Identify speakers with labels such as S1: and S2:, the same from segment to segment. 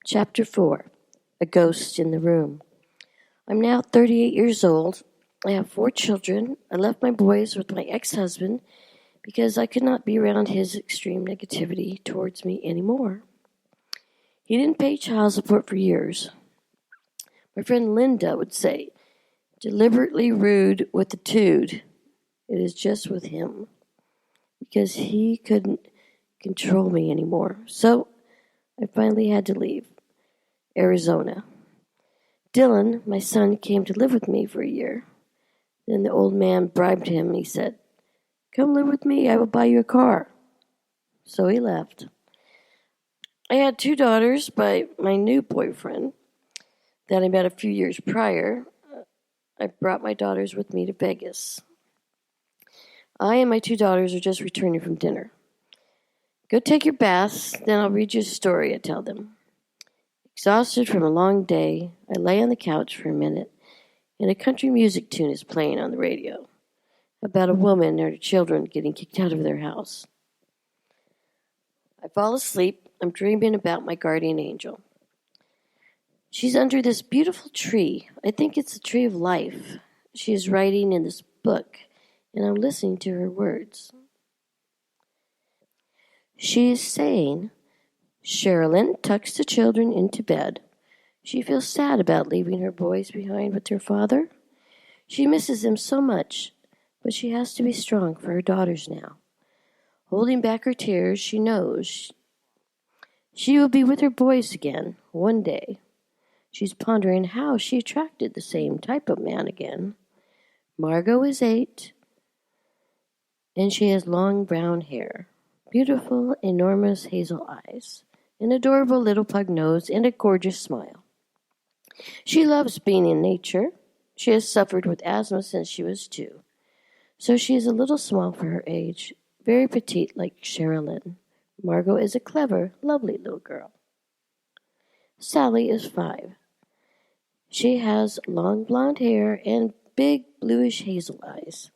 S1: Chapter 4 A Ghost in the Room. I'm now 38 years old. I have 4 children. I left my boys with my ex-husband because I could not be around his extreme negativity towards me anymore. He didn't pay child support for years. My friend Linda would say, deliberately rude with the tude. It is just with him because he couldn't control me anymore. So I finally had to leave Arizona. Dylan, my son, came to live with me for a year. Then the old man bribed him and he said, "Come live with me, I will buy you a car." So he left. I had 2 daughters by my new boyfriend that I met a few years prior. I brought my daughters with me to Vegas. I and my 2 daughters are just returning from dinner. Go take your baths, then I'll read you a story, I tell them. Exhausted from a long day, I lay on the couch for a minute, and a country music tune is playing on the radio about a woman and her children getting kicked out of their house. I fall asleep. I'm dreaming about my guardian angel. She's under this beautiful tree. I think it's the tree of life. She is writing in this book, and I'm listening to her words. She is saying, Sherilyn tucks the children into bed. She feels sad about leaving her boys behind with their father. She misses them so much, but she has to be strong for her daughters now. Holding back her tears, she knows she will be with her boys again one day. She's pondering how she attracted the same type of man again. Margot is 8, and she has long brown hair, beautiful, enormous hazel eyes, an adorable little pug nose, and a gorgeous smile. She loves being in nature. She has suffered with asthma since she was 2, so she is a little small for her age, very petite like Sherilyn. Margot is a clever, lovely little girl. Sally is 5. She has long blonde hair and big bluish hazel eyes.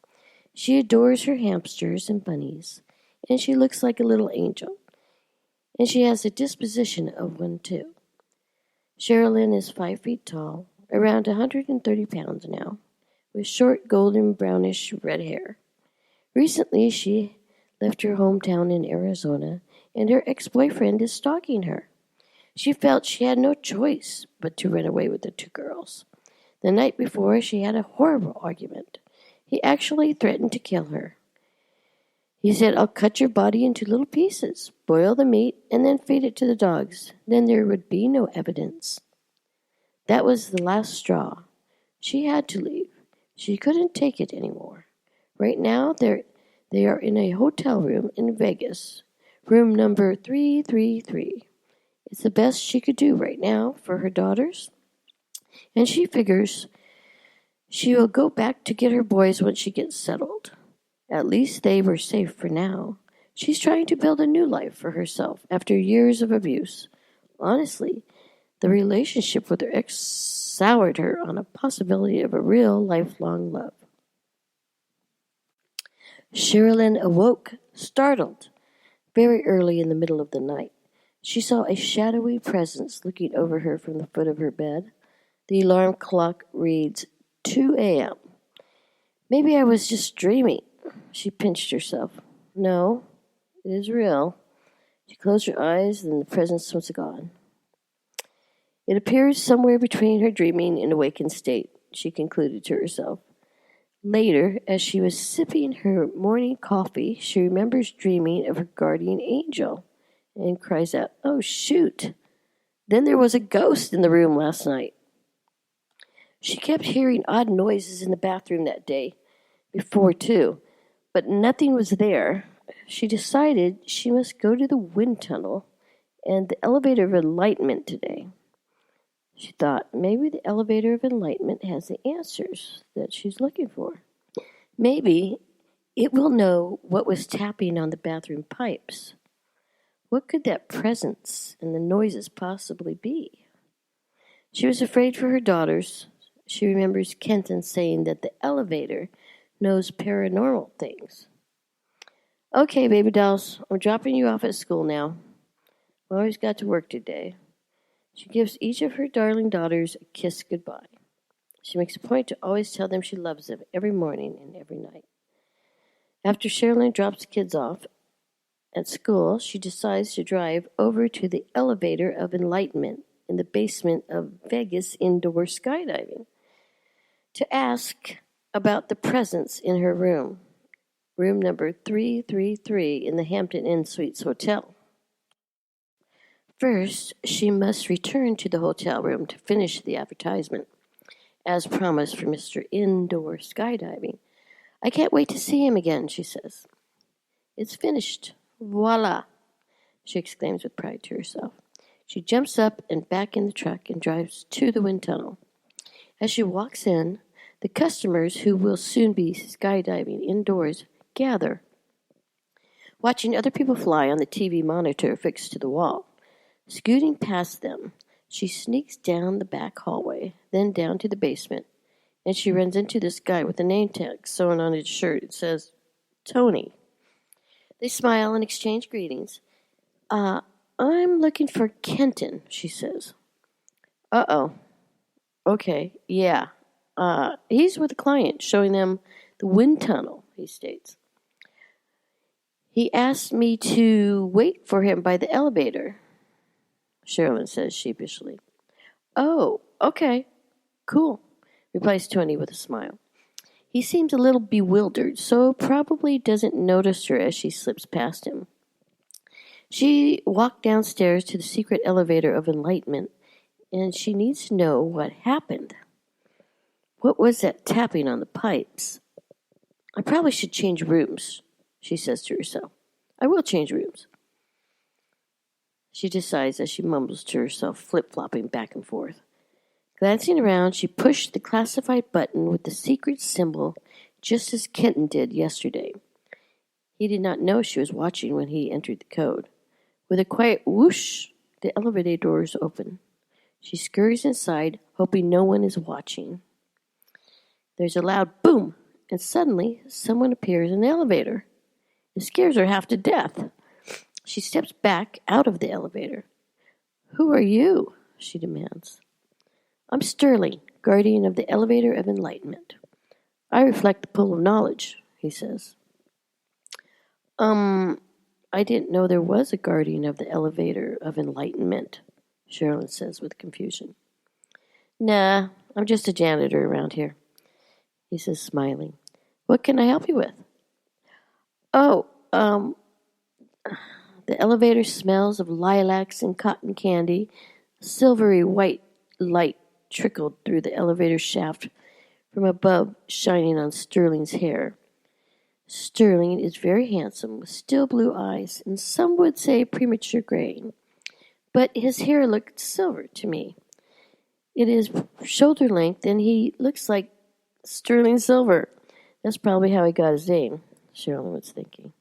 S1: She adores her hamsters and bunnies, and she looks like a little angel. And she has the disposition of one, too. Sherilyn is 5 feet tall, around 130 pounds now, with short golden brownish red hair. Recently, she left her hometown in Arizona, and her ex-boyfriend is stalking her. She felt she had no choice but to run away with the 2 girls. The night before, she had a horrible argument. He actually threatened to kill her. He said, "I'll cut your body into little pieces, boil the meat, and then feed it to the dogs. Then there would be no evidence." That was the last straw. She had to leave. She couldn't take it anymore. Right now, they are in a hotel room in Vegas, room number 333. It's the best she could do right now for her daughters, and she figures she will go back to get her boys when she gets settled. At least they were safe for now. She's trying to build a new life for herself after years of abuse. Honestly, the relationship with her ex soured her on a possibility of a real lifelong love. Sherilyn awoke, startled, very early in the middle of the night. She saw a shadowy presence looking over her from the foot of her bed. The alarm clock reads 2 a.m. Maybe I was just dreaming. She pinched herself. No, it is real. She closed her eyes, and the presence was gone. It appears somewhere between her dreaming and awakened state, she concluded to herself. Later, as she was sipping her morning coffee, she remembers dreaming of her guardian angel and cries out, "Oh, shoot! Then there was a ghost in the room last night." She kept hearing odd noises in the bathroom that day, before too, but nothing was there. She decided she must go to the wind tunnel and the elevator of enlightenment today. She thought maybe the elevator of enlightenment has the answers that she's looking for. Maybe it will know what was tapping on the bathroom pipes. What could that presence and the noises possibly be? She was afraid for her daughters. She remembers Kenton saying that the elevator knows paranormal things. "Okay, baby dolls, I'm dropping you off at school now. I always got to work today." She gives each of her darling daughters a kiss goodbye. She makes a point to always tell them she loves them every morning and every night. After Sherilyn drops the kids off at school, she decides to drive over to the Elevator of Enlightenment in the basement of Vegas Indoor Skydiving to ask about the presents in her room number 333 in the Hampton Inn Suites Hotel. First, she must return to the hotel room to finish the advertisement, as promised for Mr. Indoor Skydiving. I can't wait to see him again, she says. It's finished. Voila, she exclaims with pride to herself. She jumps up and back in the truck and drives to the wind tunnel. As she walks in, the customers who will soon be skydiving indoors gather, watching other people fly on the TV monitor fixed to the wall. Scooting past them, she sneaks down the back hallway, then down to the basement, and she runs into this guy with a name tag sewn on his shirt. It says, Tony. They smile and exchange greetings. I'm looking for Kenton, she says. Uh-oh. Okay, yeah. He's with a client, showing them the wind tunnel, he states. He asked me to wait for him by the elevator, Sherilyn says sheepishly. Oh, okay. Cool, replies Tony with a smile. He seems a little bewildered, so probably doesn't notice her as she slips past him. She walked downstairs to the secret elevator of enlightenment, and she needs to know what happened. What was that tapping on the pipes? I probably should change rooms, she says to herself. I will change rooms. She decides as she mumbles to herself, flip-flopping back and forth. Glancing around, she pushed the classified button with the secret symbol just as Kenton did yesterday. He did not know she was watching when he entered the code. With a quiet whoosh, the elevator doors open. She scurries inside, hoping no one is watching. There's a loud boom, and suddenly someone appears in the elevator. It scares her half to death. She steps back out of the elevator. Who are you? She demands. I'm Sterling, guardian of the Elevator of Enlightenment. I reflect the pull of knowledge, he says. I didn't know there was a guardian of the Elevator of Enlightenment, Sherilyn says with confusion. Nah, I'm just a janitor around here, he says, smiling. What can I help you with? Oh, the elevator smells of lilacs and cotton candy. A silvery white light trickled through the elevator shaft from above, shining on Sterling's hair. Sterling is very handsome, with still blue eyes, and some would say premature graying. But his hair looked silver to me. It is shoulder length, and he looks like sterling silver. That's probably how he got his name, Sherilyn was thinking.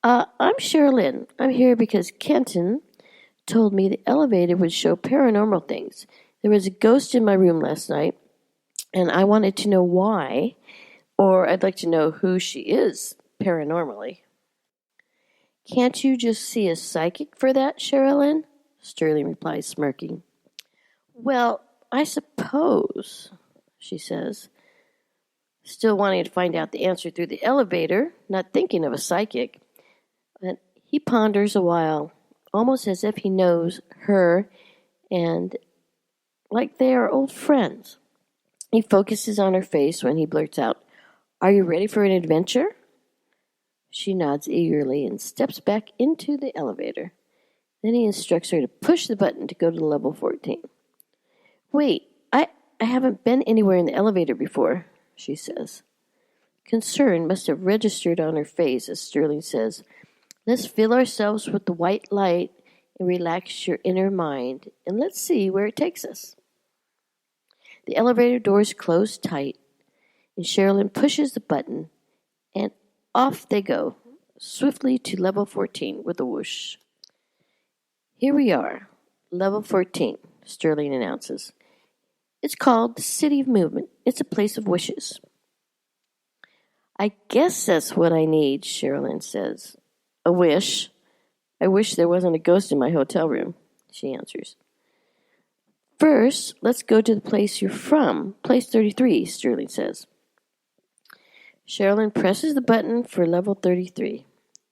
S1: I'm Sherilyn. I'm here because Kenton told me the elevator would show paranormal things. There was a ghost in my room last night, and I wanted to know why, or I'd like to know who she is paranormally. Can't you just see a psychic for that, Sherilyn? Sterling replies, smirking. Well, I suppose, she says, still wanting to find out the answer through the elevator, not thinking of a psychic. But he ponders a while, almost as if he knows her and like they are old friends. He focuses on her face when he blurts out, Are you ready for an adventure? She nods eagerly and steps back into the elevator. Then he instructs her to push the button to go to level 14. Wait, I haven't been anywhere in the elevator before, she says. Concern must have registered on her face as Sterling says, Let's fill ourselves with the white light and relax your inner mind, and let's see where it takes us. The elevator doors close tight, and Sherilyn pushes the button, and off they go, swiftly to level 14 with a whoosh. Here we are, level 14, Sterling announces. It's called the City of Movement. It's a place of wishes. I guess that's what I need, Sherilyn says. A wish. I wish there wasn't a ghost in my hotel room, she answers. First, let's go to the place you're from. Place 33, Sterling says. Sherilyn presses the button for level 33.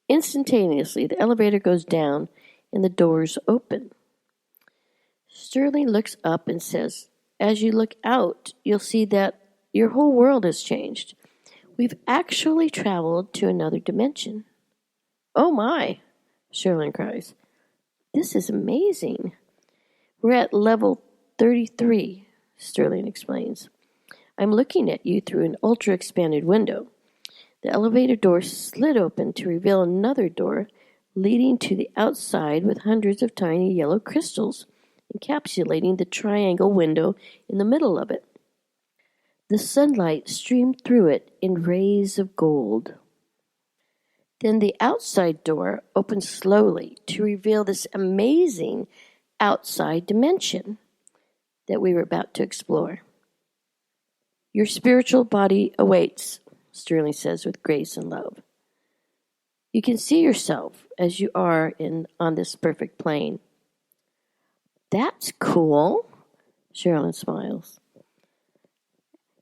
S1: Instantaneously, the elevator goes down and the doors open. Sterling looks up and says, as you look out, you'll see that your whole world has changed. We've actually traveled to another dimension. Oh my, Sherilyn cries. This is amazing. We're at level 33, Sterling explains. I'm looking at you through an ultra-expanded window. The elevator door slid open to reveal another door leading to the outside with hundreds of tiny yellow crystals encapsulating the triangle window in the middle of it. The sunlight streamed through it in rays of gold. Then the outside door opened slowly to reveal this amazing outside dimension that we were about to explore. Your spiritual body awaits, Sterling says with grace and love. You can see yourself as you are on this perfect plane. That's cool, Sherilyn smiles,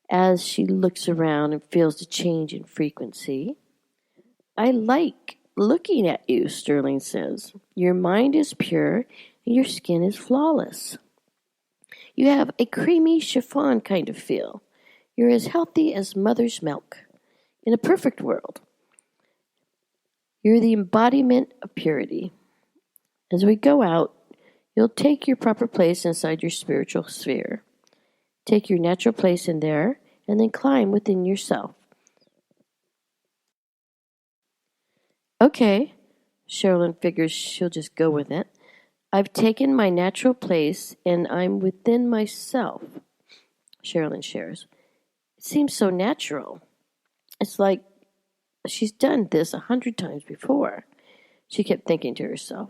S1: as she looks around and feels the change in frequency. I like looking at you, Sterling says. Your mind is pure and your skin is flawless. You have a creamy chiffon kind of feel. You're as healthy as mother's milk. In a perfect world, you're the embodiment of purity. As we go out, you'll take your proper place inside your spiritual sphere. Take your natural place in there, and then climb within yourself. Okay, Sherilyn figures she'll just go with it. I've taken my natural place, and I'm within myself, Sherilyn shares. It seems so natural. It's like she's done this 100 times before, she kept thinking to herself.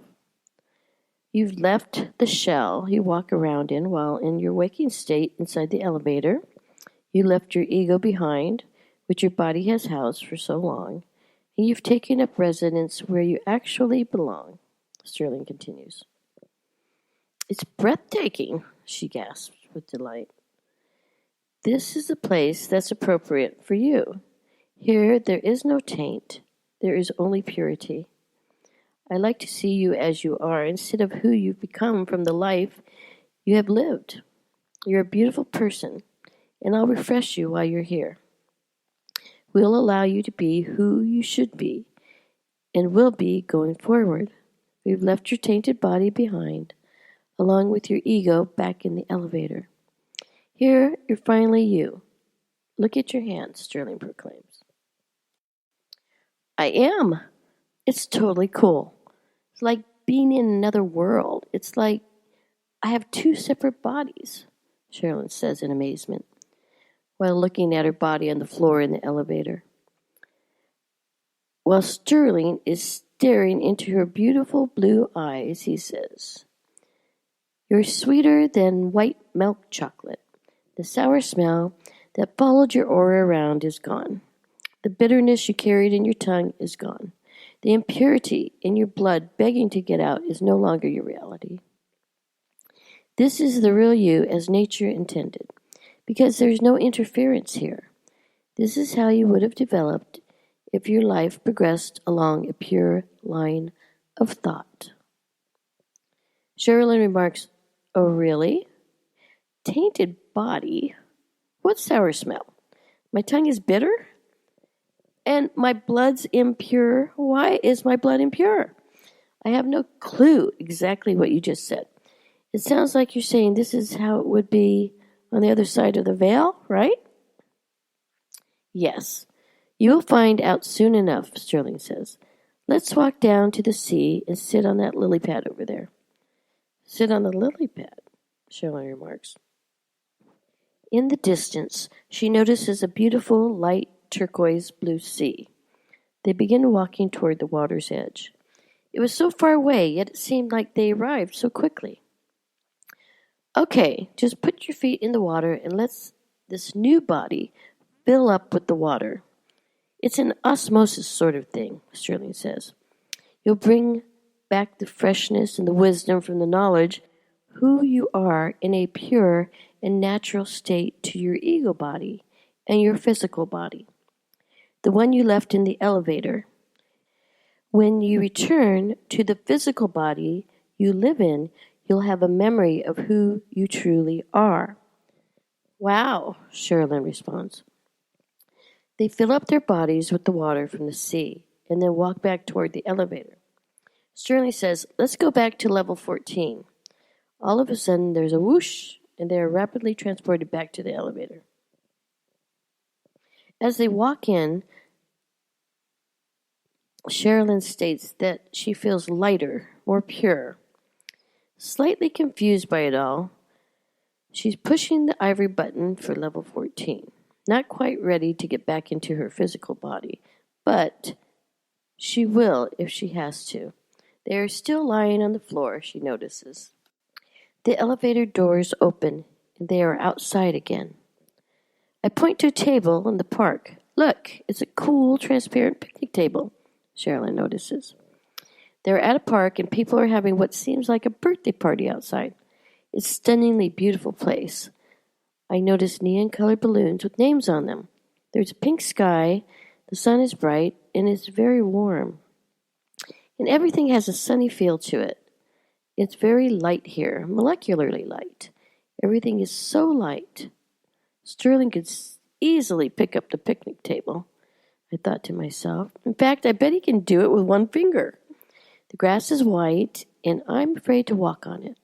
S1: You've left the shell you walk around in while in your waking state inside the elevator. You left your ego behind, which your body has housed for so long, and you've taken up residence where you actually belong, Sterling continues. It's breathtaking, she gasps with delight. This is the place that's appropriate for you. Here there is no taint, there is only purity. I like to see you as you are instead of who you've become from the life you have lived. You're a beautiful person, and I'll refresh you while you're here. We'll allow you to be who you should be and will be going forward. We've left your tainted body behind, along with your ego back in the elevator. Here, you're finally you. Look at your hands, Sterling proclaims. I am. It's totally cool. It's like being in another world. It's like I have two separate bodies, Sherilyn says in amazement, while looking at her body on the floor in the elevator. While Sterling is staring into her beautiful blue eyes, he says, You're sweeter than white milk chocolate. The sour smell that followed your aura around is gone. The bitterness you carried in your tongue is gone. The impurity in your blood begging to get out is no longer your reality. This is the real you as nature intended, because there's no interference here. This is how you would have developed if your life progressed along a pure line of thought. Sherilyn remarks, Oh, really? Tainted body? What sour smell? My tongue is bitter? And my blood's impure? Why is my blood impure? I have no clue exactly what you just said. It sounds like you're saying this is how it would be on the other side of the veil, right? Yes. You will find out soon enough, Sterling says. Let's walk down to the sea and sit on that lily pad over there. Sit on the lily pad, Sherilyn remarks. In the distance, she notices a beautiful light turquoise blue sea. They begin walking toward the water's edge. It was so far away, yet it seemed like they arrived so quickly. Okay, just put your feet in the water and let this new body fill up with the water. It's an osmosis sort of thing, Sterling says. You'll bring back the freshness and the wisdom from the knowledge who you are in a pure and natural state to your ego body and your physical body, the one you left in the elevator. When you return to the physical body you live in, you'll have a memory of who you truly are. Wow, Sherilyn responds. They fill up their bodies with the water from the sea and then walk back toward the elevator. Sterling says, let's go back to level 14. All of a sudden, there's a whoosh, and they are rapidly transported back to the elevator. As they walk in, Sherilyn states that she feels lighter, more pure. Slightly confused by it all, she's pushing the ivory button for level 14, not quite ready to get back into her physical body, but she will if she has to. They are still lying on the floor, she notices. The elevator doors open, and they are outside again. I point to a table in the park. Look, it's a cool, transparent picnic table, Sherilyn notices. They're at a park, and people are having what seems like a birthday party outside. It's a stunningly beautiful place. I notice neon-colored balloons with names on them. There's a pink sky, the sun is bright, and it's very warm. And everything has a sunny feel to it. It's very light here, molecularly light. Everything is so light. Sterling could easily pick up the picnic table, I thought to myself. In fact, I bet he can do it with one finger. The grass is white, and I'm afraid to walk on it,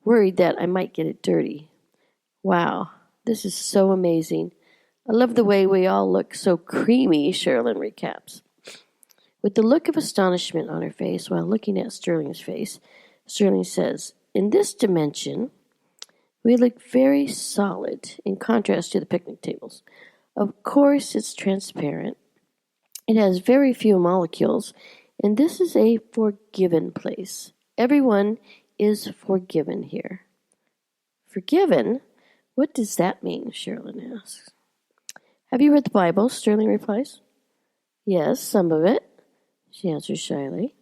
S1: worried that I might get it dirty. Wow, this is so amazing. I love the way we all look so creamy, Sherilyn recaps. With the look of astonishment on her face while looking at Sterling's face, Sterling says, in this dimension, we look very solid in contrast to the picnic tables. Of course, it's transparent. It has very few molecules, and this is a forgiven place. Everyone is forgiven here. Forgiven? What does that mean? Sherilyn asks. Have you read the Bible? Sterling replies. Yes, some of it, she answers shyly.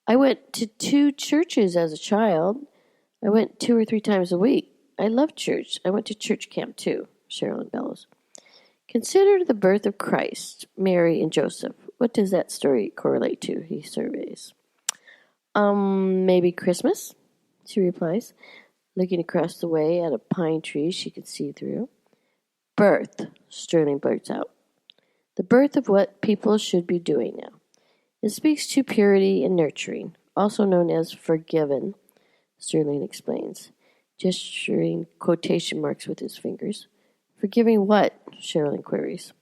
S1: I went to 2 churches as a child. I went 2 or 3 times a week. I love church. I went to church camp too, Sherilyn bellows. Consider the birth of Christ, Mary, and Joseph. What does that story correlate to? He surveys. Maybe Christmas, she replies, looking across the way at a pine tree she could see through. Birth, Sterling blurts out. The birth of what people should be doing now. It speaks to purity and nurturing, also known as forgiven, Sterling explains, gesturing quotation marks with his fingers. Forgiving what? Sherilyn queries.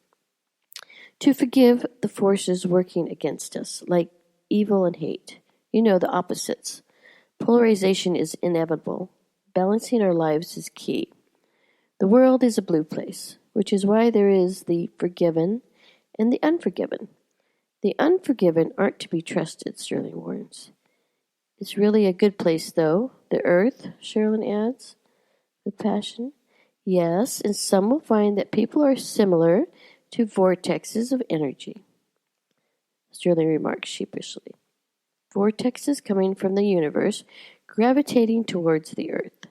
S1: To forgive the forces working against us, like evil and hate. You know, the opposites. Polarization is inevitable. Balancing our lives is key. The world is a blue place, which is why there is the forgiven and the unforgiven. The unforgiven aren't to be trusted, Sterling warns. It's really a good place, though. The earth, Sherilyn adds, with passion. Yes, and some will find that people are similar to vortexes of energy, Sterling remarks sheepishly. Vortexes coming from the universe, gravitating towards the earth.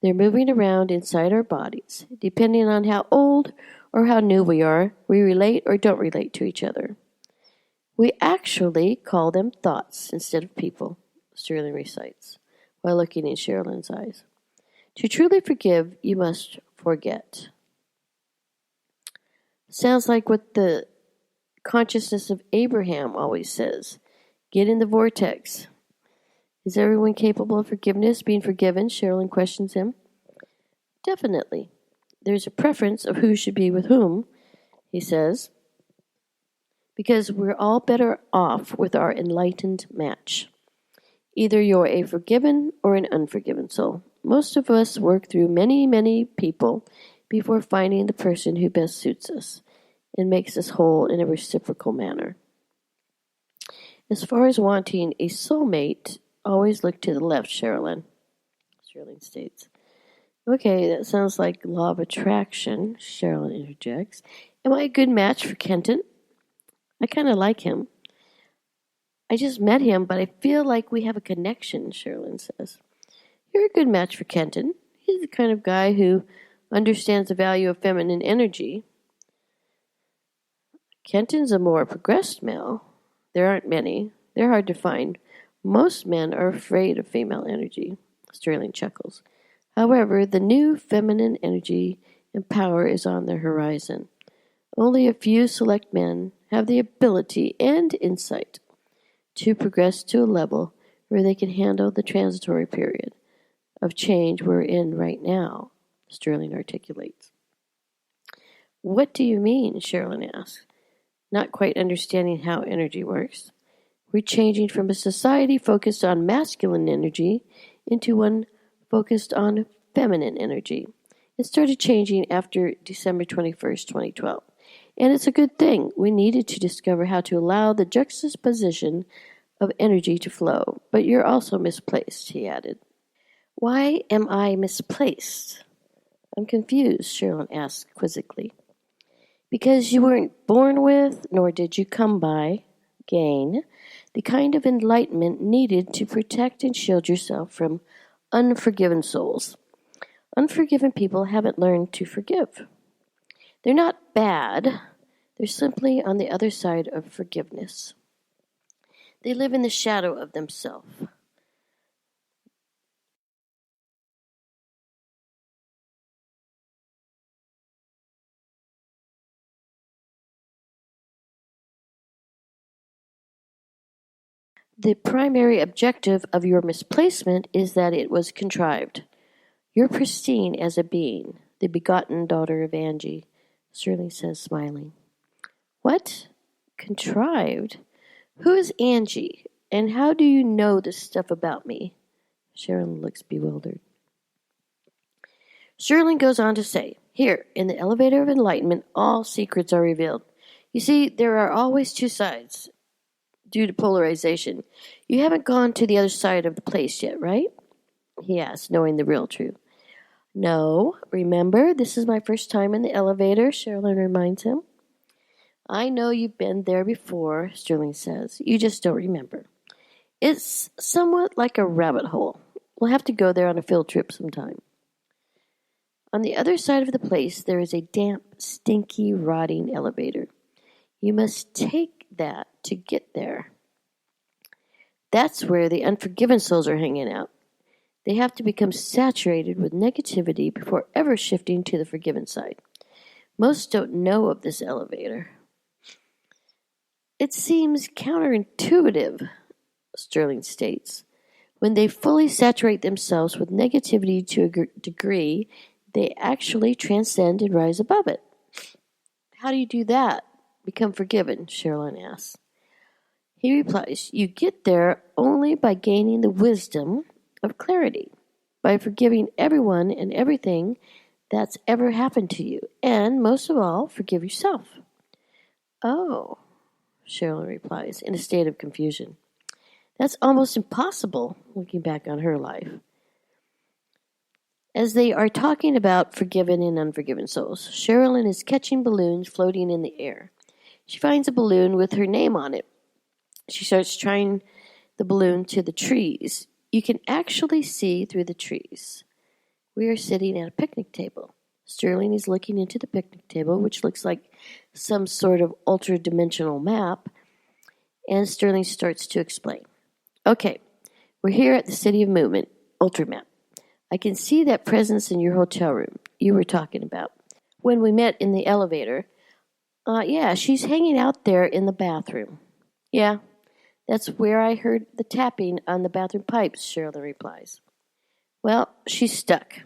S1: They're moving around inside our bodies. Depending on how old or how new we are, we relate or don't relate to each other. We actually call them thoughts instead of people, Sterling recites, while looking in Sherilyn's eyes. To truly forgive, you must forget. Sounds like what the consciousness of Abraham always says. Get in the vortex. Is everyone capable of forgiveness, being forgiven? Sherilyn questions him. Definitely. There's a preference of who should be with whom, he says, because we're all better off with our enlightened match. Either you're a forgiven or an unforgiven soul. Most of us work through many, many people before finding the person who best suits us and makes us whole in a reciprocal manner. As far as wanting a soulmate, always look to the left, Sherilyn states. Okay, that sounds like law of attraction, Sherilyn interjects. Am I a good match for Kenton? I kind of like him. I just met him, but I feel like we have a connection, Sherilyn says. You're a good match for Kenton. He's the kind of guy who understands the value of feminine energy. Kenton's a more progressed male. There aren't many. They're hard to find. Most men are afraid of female energy. Sterling chuckles. However, the new feminine energy and power is on the horizon. Only a few select men have the ability and insight to progress to a level where they can handle the transitory period of change we're in right now, Sterling articulates. What do you mean? Sherilyn asks, not quite understanding how energy works. We're changing from a society focused on masculine energy into one focused on feminine energy. It started changing after December 21st, 2012. And it's a good thing. We needed to discover how to allow the juxtaposition of energy to flow. But you're also misplaced, he added. Why am I misplaced? I'm confused, Sherilyn asked quizzically. Because you weren't born with, nor did you come by, gain, the kind of enlightenment needed to protect and shield yourself from unforgiven souls. Unforgiven people haven't learned to forgive. They're not bad. They're simply on the other side of forgiveness. They live in the shadow of themselves. The primary objective of your misplacement is that it was contrived. You're pristine as a being, the begotten daughter of Angie, Sterling says, smiling. What? Contrived? Who is Angie, and how do you know this stuff about me? Sherilyn looks bewildered. Sterling goes on to say, here, in the elevator of enlightenment, all secrets are revealed. You see, there are always two sides, due to polarization. You haven't gone to the other side of the place yet, right? He asked, knowing the real truth. No, remember, this is my first time in the elevator, Sherilyn reminds him. I know you've been there before, Sterling says. You just don't remember. It's somewhat like a rabbit hole. We'll have to go there on a field trip sometime. On the other side of the place, there is a damp, stinky, rotting elevator. You must take that to get there. That's where the unforgiven souls are hanging out. They have to become saturated with negativity before ever shifting to the forgiven side. Most don't know of this elevator. It seems counterintuitive, Sterling states. When they fully saturate themselves with negativity to a degree, they actually transcend and rise above it. How do you do that? Become forgiven, Sherilyn asks. He replies, you get there only by gaining the wisdom of clarity, by forgiving everyone and everything that's ever happened to you, and most of all, forgive yourself. Oh, Sherilyn replies, in a state of confusion. That's almost impossible, looking back on her life. As they are talking about forgiven and unforgiven souls, Sherilyn is catching balloons floating in the air. She finds a balloon with her name on it. She starts tying the balloon to the trees. You can actually see through the trees. We are sitting at a picnic table. Sterling is looking into the picnic table, which looks like some sort of ultra-dimensional map, and Sterling starts to explain. Okay, we're here at the City of Movement, Ultramap. I can see that presence in your hotel room you were talking about. When we met in the elevator, yeah, she's hanging out there in the bathroom. Yeah, that's where I heard the tapping on the bathroom pipes, Sherilyn replies. Well, she's stuck.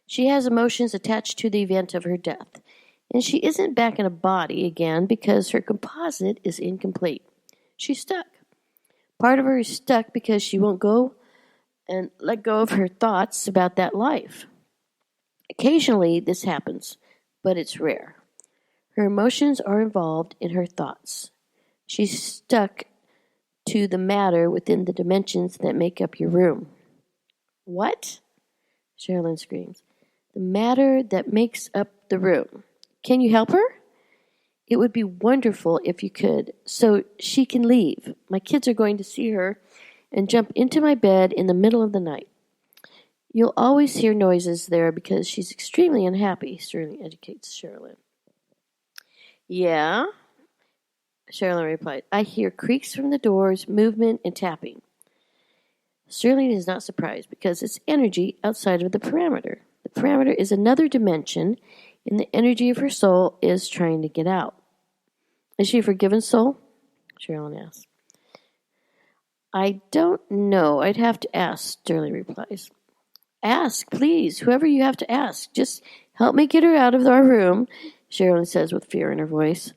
S1: She has emotions attached to the event of her death, and she isn't back in a body again because her composite is incomplete. She's stuck. Part of her is stuck because she won't go and let go of her thoughts about that life. Occasionally this happens, but it's rare. Her emotions are involved in her thoughts. She's stuck to the matter within the dimensions that make up your room. What? Sherilyn screams. The matter that makes up the room. Can you help her? It would be wonderful if you could, so she can leave. My kids are going to see her and jump into my bed in the middle of the night. You'll always hear noises there because she's extremely unhappy, Sterling educates Sherilyn. Yeah, Sherilyn replied. I hear creaks from the doors, movement, and tapping. Sterling is not surprised because it's energy outside of the parameter. The parameter is another dimension, and the energy of her soul is trying to get out. Is she a forgiven soul? Sherilyn asks. I don't know. I'd have to ask, Sterling replies. Ask, please, whoever you have to ask. Just help me get her out of our room, Sherilyn says with fear in her voice.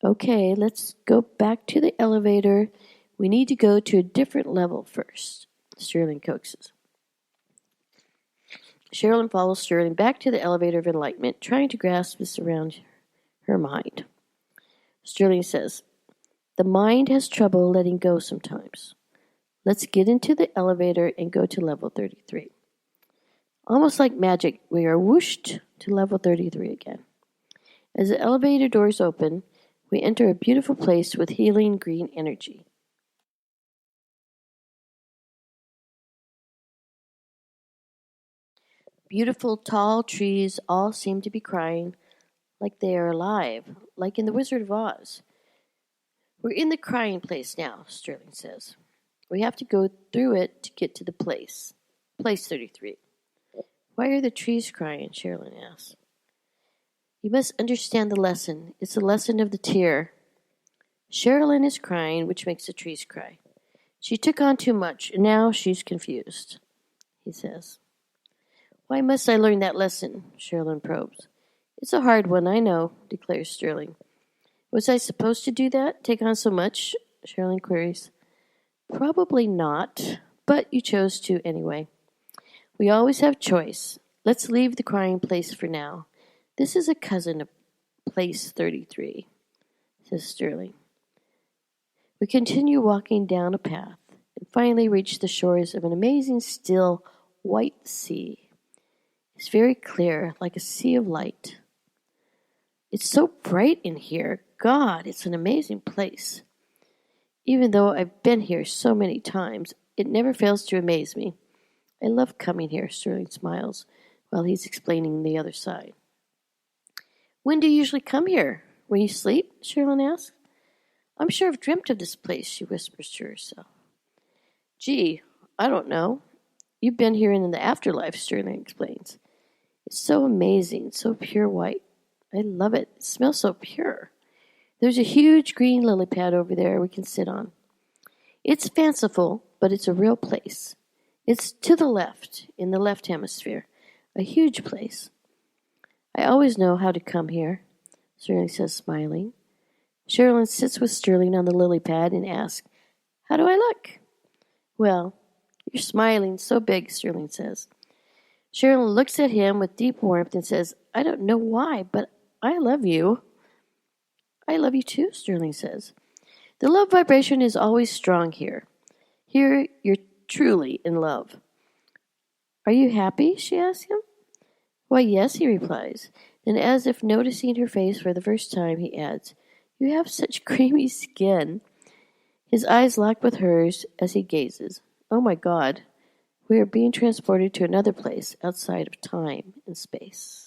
S1: Okay, let's go back to the elevator. We need to go to a different level first, Sterling coaxes. Sherilyn follows Sterling back to the elevator of enlightenment, trying to grasp this around her mind. Sterling says, the mind has trouble letting go sometimes. Let's get into the elevator and go to level 33. Almost like magic, we are whooshed to level 33 again. As the elevator doors open, we enter a beautiful place with healing green energy. Beautiful, tall trees all seem to be crying like they are alive, like in The Wizard of Oz. We're in the crying place now, Sterling says. We have to go through it to get to the place. Place 33. Why are the trees crying? Sherilyn asks. You must understand the lesson. It's the lesson of the tear. Sherilyn is crying, which makes the trees cry. She took on too much, and now she's confused, he says. Why must I learn that lesson? Sherilyn probes. It's a hard one, I know, declares Sterling. Was I supposed to do that? Take on so much? Sherilyn queries. Probably not, but you chose to anyway. We always have choice. Let's leave the crying place for now. This is a cousin of place 33, says Sterling. We continue walking down a path and finally reach the shores of an amazing still white sea. It's very clear, like a sea of light. It's so bright in here. God, it's an amazing place. Even though I've been here so many times, it never fails to amaze me. I love coming here, Sterling smiles, while he's explaining the other side. When do you usually come here? When you sleep? Sherilyn asks. I'm sure I've dreamt of this place, she whispers to herself. Gee, I don't know. You've been here in the afterlife, Sterling explains. It's so amazing, so pure white. I love it. It smells so pure. There's a huge green lily pad over there we can sit on. It's fanciful, but it's a real place. It's to the left, in the left hemisphere. A huge place. I always know how to come here, Sterling says, smiling. Sherilyn sits with Sterling on the lily pad and asks, How do I look? Well, you're smiling so big, Sterling says. Sherilyn looks at him with deep warmth and says, I don't know why, but I love you. I love you too, Sterling says. The love vibration is always strong here. Here you're truly in love. Are you happy? She asks him. Why, yes, he replies. Then, as if noticing her face for the first time, he adds, You have such creamy skin. His eyes lock with hers as he gazes. Oh my God, we are being transported to another place outside of time and space.